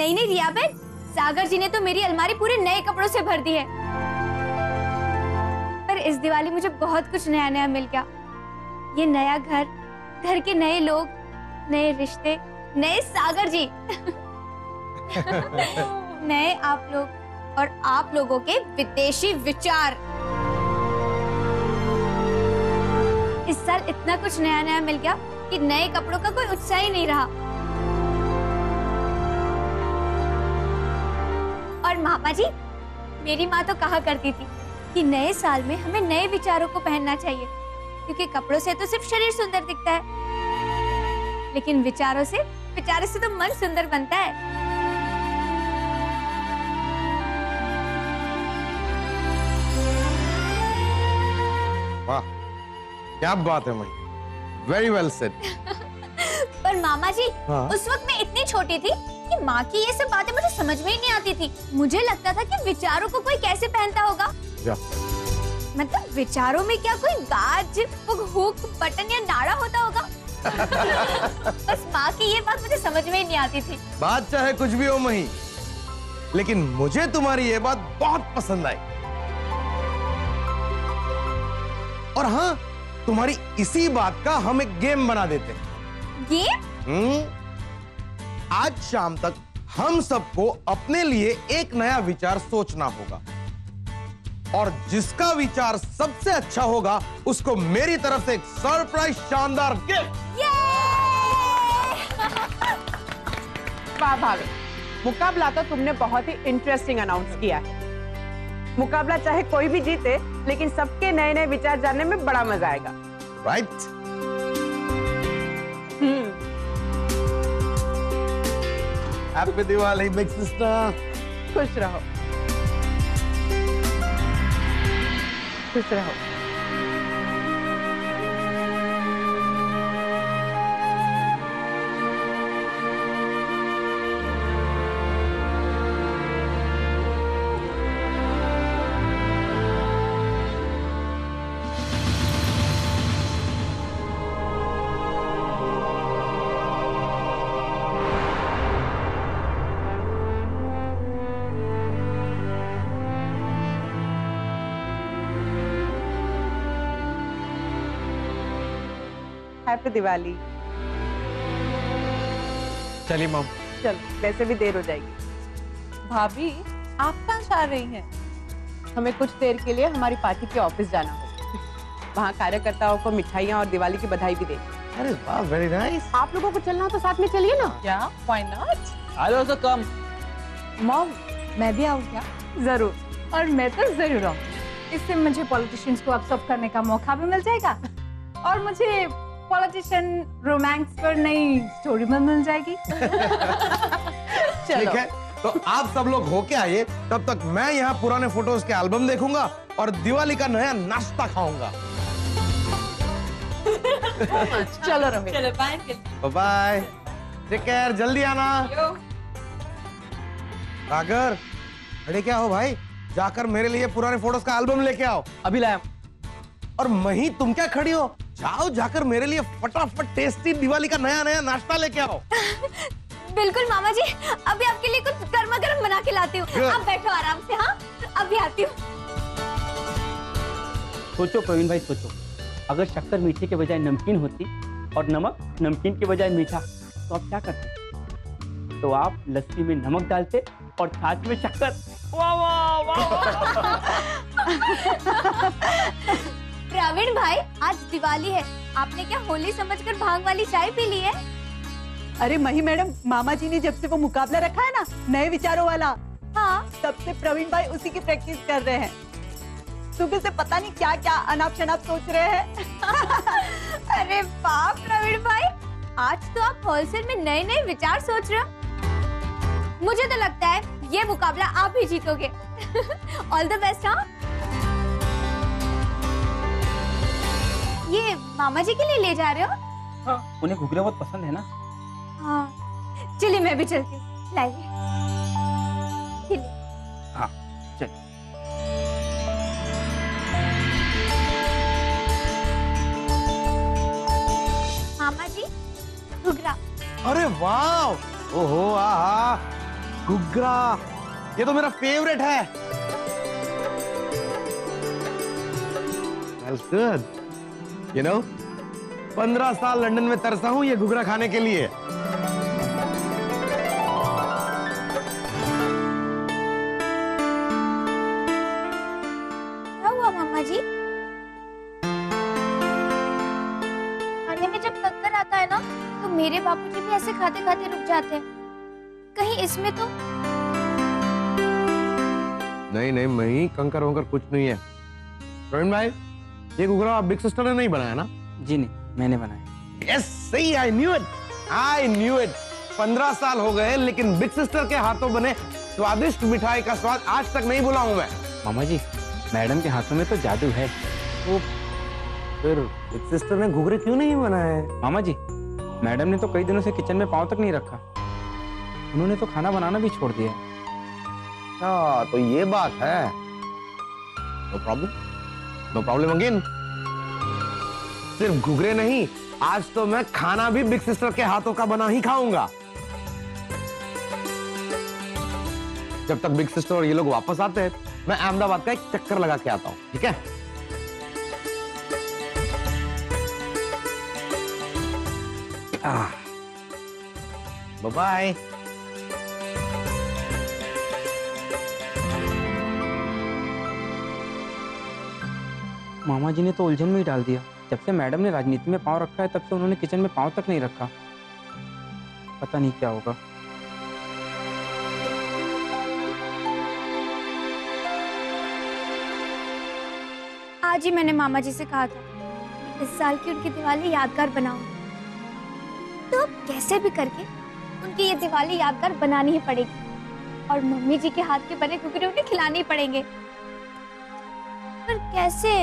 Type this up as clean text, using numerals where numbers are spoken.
नहीं नहीं रिया बहन, सागर जी ने तो मेरी अलमारी पूरे नए कपड़ों से भर दी है। पर इस दिवाली मुझे बहुत कुछ नया नया मिल गया। ये नया घर, घर के नए लोग, नए रिश्ते, नए सागर जी नए आप लोग और आप लोगों के विदेशी विचार। इस साल इतना कुछ नया नया मिल गया कि नए कपड़ों का कोई उत्साह ही नहीं रहा। और मामा जी, मेरी माँ तो कहा करती थी कि नए साल में हमें नए विचारों को पहनना चाहिए, क्योंकि कपड़ों से तो सिर्फ शरीर सुंदर दिखता है, लेकिन विचारों से तो मन सुंदर बनता है। वाह, क्या बात है मई, वेरी वेल सेड। पर मामा जी, हाँ? उस वक्त मैं इतनी छोटी थी कि माँ की ये सब बातें मुझे समझ में ही नहीं आती थी। मुझे लगता था कि विचारों को कोई कैसे पहनता होगा। मतलब विचारों में क्या कोई गाज, हुक, बटन या नाड़ा होता होगा। बस माँ की ये बात मुझे समझ में ही नहीं आती थी। बात चाहे कुछ भी हो मही, लेकिन मुझे तुम्हारी ये बात बहुत पसंद आई। और हाँ, तुम्हारी इसी बात का हम एक गेम बना देते हैं। गेम? आज शाम तक हम सबको अपने लिए एक नया विचार सोचना होगा, और जिसका विचार सबसे अच्छा होगा उसको मेरी तरफ से एक सरप्राइज शानदार गिफ्ट। वाह भाभी, मुकाबला तो तुमने बहुत ही इंटरेस्टिंग अनाउंस किया है। मुकाबला चाहे कोई भी जीते, लेकिन सबके नए नए विचार जानने में बड़ा मजा आएगा। Right? Happy Diwali big sister. खुश रहो, खुश रहो। हैप्पी दिवाली। चलिए मम। चल, वैसे भी देर हो जाएगी। भाभी, आप कहाँ जा रही हैं? हमें कुछ देर के लिए हमारी पार्टी के ऑफिस जाना होगा। वहाँ कार्यकर्ताओं को मिठाइयाँ और दिवाली की बधाई भी देंगे। अरे वाह, वेरी नाइस। आप लोगों को चलना हो तो साथ में चलिए ना। क्या? Why not? I'll also come. Mom, मैं भी आऊँ क्या? जरूर। और मैं तो जरूर आऊँ। इससे मुझे पॉलिटिशियंस को ऑब्जर्व करने का मौका भी मिल जाएगा, और मुझे पॉलिटिशियन रोमांस पर नई स्टोरी में मिल जाएगी। ठीक है, तो आप सब लोग होके आइए, तब तक मैं यहाँ पुराने फोटोज के एल्बम देखूंगा और दिवाली का नया नाश्ता खाऊंगा। चलो रमेश। चलो बाय। बाय, टेक केयर, जल्दी आना। सागर, अरे क्या हो भाई, जाकर मेरे लिए पुराने फोटोज का एल्बम लेके आओ। अभी लाया। और मही, तुम क्या खड़ी हो, जाओ जाकर मेरे लिए फटाफट टेस्टी दिवाली का नया नया नाश्ता लेके आओ। बिल्कुल मामा जी, अभी आपके लिए कुछ गर्मा गर्म बना के लाती हूँ। आप बैठो आराम से। हाँ, अभी आती हूँ। सोचो प्रवीण भाई, सोचो, अगर शक्कर मीठे के बजाय नमकीन होती और नमक नमकीन के बजाय मीठा, तो आप क्या करते? तो आप लस्सी में नमक डालते और छाछ में शक्कर। वाह वाह वाह। प्रवीण भाई, आज दिवाली है, आपने क्या होली समझकर भांग वाली चाय पी ली है? अरे मही मैडम, मामा जी ने जब से वो मुकाबला रखा है ना, नए विचारों वाला, हाँ, तब से प्रवीण भाई उसी की प्रैक्टिस कर रहे हैं। सुबह से पता नहीं क्या क्या अनाप शनाप सोच रहे हैं। अरे वाह प्रवीण भाई, आज तो आप होलसेल में नए नए विचार सोच रहे हो। मुझे तो लगता है ये मुकाबला आप ही जीतोगे। All the best. हाँ, ये मामा जी के लिए ले जा रहे हो? हाँ, उन्हें घुघरे बहुत पसंद है ना। हाँ, चलिए मैं भी चलती हूँ। लाइए। हाँ, चल। मामा जी, घुघरा। अरे वाह, ओहो, आहा, घुघरा, ये तो मेरा फेवरेट है। That's good. You know, 15 साल लंदन में तरसा हूं ये घुघरा खाने के लिए। क्या हुआ मामा जी? खाने में जब कंकर आता है ना, तो मेरे बापूजी भी ऐसे खाते खाते रुक जाते हैं। कहीं इसमें तो नहीं मही, कंकर वंकर कुछ नहीं है। प्रवीण भाई, ये घुघरा बिग सिस्टर ने नहीं बनाया ना? जी नहीं, मैंने बनाया। यस, सही। I knew it. 15 साल हो गए, लेकिन बिग सिस्टर के हाथों बने स्वादिष्ट मिठाई का स्वाद आज तक नहीं भूला हूं मैं। मामा जी, मैडम के हाथों में तो जादू है। तो फिर बिग सिस्टर ने घुघरे क्यों नहीं बनाए? मामा जी, मैडम ने तो कई दिनों से किचन में पांव तक नहीं रखा। उन्होंने तो खाना बनाना भी छोड़ दिया। अच्छा, तो ये बात है। No problem again. सिर्फ घुघरे नहीं, आज तो मैं खाना भी बिग सिस्टर के हाथों का बना ही खाऊंगा। जब तक बिग सिस्टर और ये लोग वापस आते हैं, मैं अहमदाबाद का एक चक्कर लगा के आता हूं, ठीक है? बाय। मामा जी ने तो उलझन में ही डाल दिया। जब से मैडम ने राजनीति में पांव रखा है, तब से उन्होंने किचन में पांव तक नहीं रखा। पता नहीं क्या होगा। आज ही मैंने मामा जी से कहा था कि इस साल की उनकी दिवाली यादगार बनाऊंगी। तो अब कैसे भी करके उनकी ये दिवाली यादगार बनानी ही पड़ेगी, और मम्मी जी के हाथ के बने घुघरे उन्हें खिलाने ही पड़ेंगे। पर कैसे?